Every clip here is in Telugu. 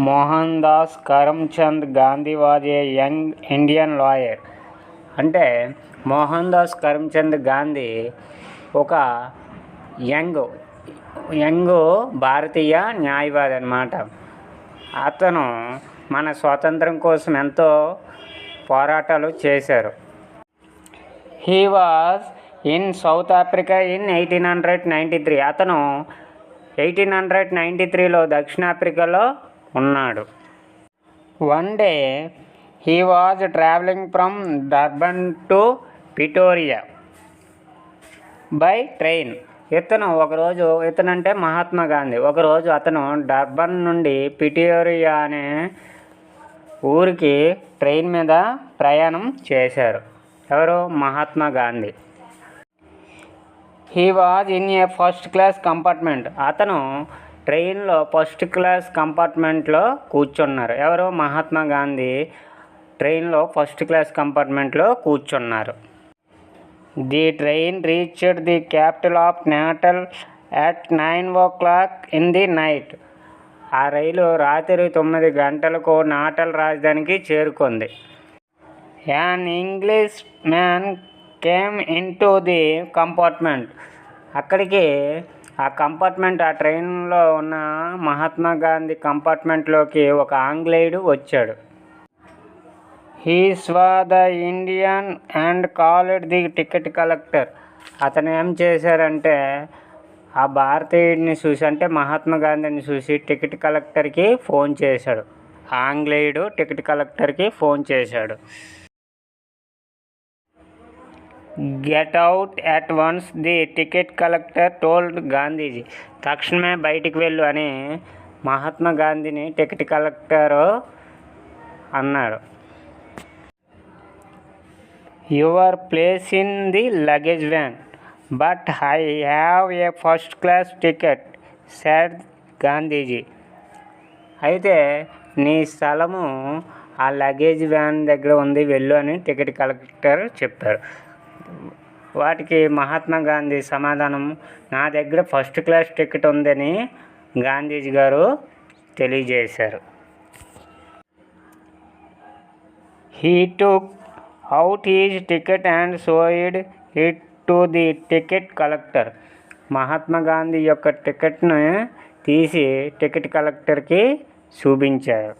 Mohan Das Karamchand Gandhi was a young Indian lawyer. అంటే మోహన్ దాస్ కరమ్చంద్ గాంధీ ఒక యంగ్ భారతీయ న్యాయవాది అన్నమాట. అతను మన స్వాతంత్రం కోసం ఎంతో పోరాటాలు చేశారు. He was in South Africa in 1893. అతను 1893లో దక్షిణాఫ్రికాలో ఉన్నాడు. One day he was travelling from Durban to Pretoria by train. ఇతనంటే మహాత్మా గాంధీ. ఒకరోజు అతను డర్బన్ నుండి ప్రిటోరియా అనే ఊరికి ట్రైన్ మీద ప్రయాణం చేశారు. ఎవరు? Mahatma Gandhi. He was in a first class compartment. అతను ట్రైన్లో ఫస్ట్ క్లాస్ కంపార్ట్మెంట్లో కూర్చున్నారు. ఎవరు? మహాత్మా గాంధీ ట్రైన్లో ఫస్ట్ క్లాస్ కంపార్ట్మెంట్లో కూర్చున్నారు. The train reached the capital of natal at 9 o'clock in the night. ఆ రైలు రాత్రి 9 గంటలకు నాటల్ రాజధానికి చేరుకుంది. An English man came in to the compartment. అక్కడికి ఆ ట్రైన్లో ఉన్న మహాత్మా గాంధీ కంపార్ట్మెంట్లోకి ఒక ఆంగ్లేయుడు వచ్చాడు. హీ స్వా the Indian and called the ticket collector. అతను ఏం చేశారంటే ఆ భారతీయుడిని చూసి, అంటే మహాత్మా గాంధీని చూసి టికెట్ కలెక్టర్కి ఫోన్ చేశాడు. ఆంగ్లేయుడు టికెట్ కలెక్టర్కి ఫోన్ చేశాడు. Get out at once the ticket collector told Gandhiji. తక్షణమే బయటికి వెళ్ళు అని మహాత్మా గాంధీని టికెట్ కలెక్టర్ అన్నాడు. Your place in the luggage van but I have a first class ticket said Gandhiji. అయితే నీ స్థలము ఆ లగేజ్ వ్యాన్ దగ్గర ఉంది, వెళ్ళు అని టికెట్ కలెక్టర్ చెప్పారు. వాటికి మహాత్మా గాంధీ సమాధానం, నా దగ్గర ఫస్ట్ క్లాస్ టికెట్ ఉందని గాంధీజీ గారు తెలియజేశారు. He took out his ticket and showed it to the ticket collector. Mahatma Gandhi యొక్క టికెట్ను తీసి టికెట్ కలెక్టర్కి చూపించారు.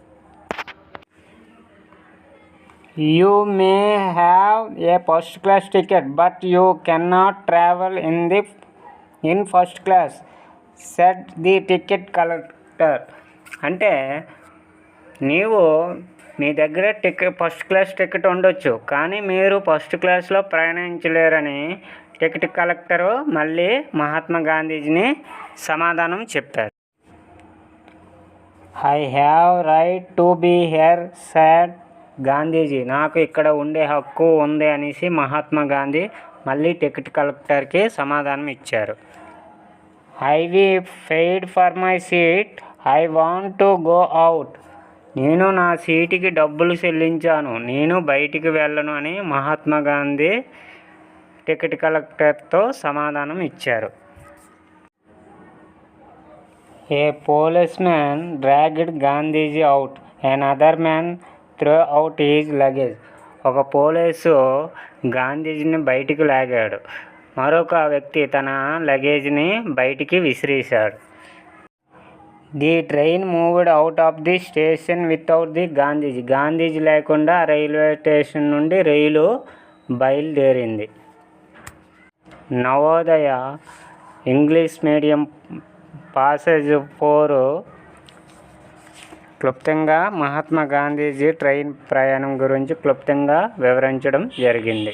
You may have a first class ticket, but you cannot travel in first class, said the ticket collector. అంటే నీవు మీ దగ్గర ఫస్ట్ క్లాస్ టికెట్ ఉండొచ్చు, కానీ మీరు ఫస్ట్ క్లాస్లో ప్రయాణించలేరని టికెట్ కలెక్టరు మళ్ళీ మహాత్మా గాంధీజీని సమాధానం చెప్పారు. I have right to be here said Gandhiji. నాకు ఇక్కడ ఉండే హక్కు ఉంది అనేసి మహాత్మా గాంధీ మళ్ళీ టికెట్ కలెక్టర్కి సమాధానం ఇచ్చారు. I've paid for my seat, I want to go out. నేను నా సీటుకి డబ్బులు చెల్లించాను, నేను బయటికి వెళ్ళను అని మహాత్మా గాంధీ టికెట్ కలెక్టర్తో సమాధానం ఇచ్చారు. A policeman dragged Gandhiji out, another man throw out his luggage. ఒక పోలీసు గాంధీజీని బయటికి లాగాడు, మరొక వ్యక్తి తన లగేజ్ని బయటికి విసిరేశాడు. The train moved out of the station without the Gandhiji. Gandhiji లేకుండా రైల్వే స్టేషన్ నుండి రైలు బయలుదేరింది. నవోదయ ఇంగ్లీష్ మీడియం పాసేజ్ 4 క్లుప్తంగా మహాత్మా గాంధీజీ ట్రైన్ ప్రయాణం గురించి క్లుప్తంగా వివరించడం జరిగింది.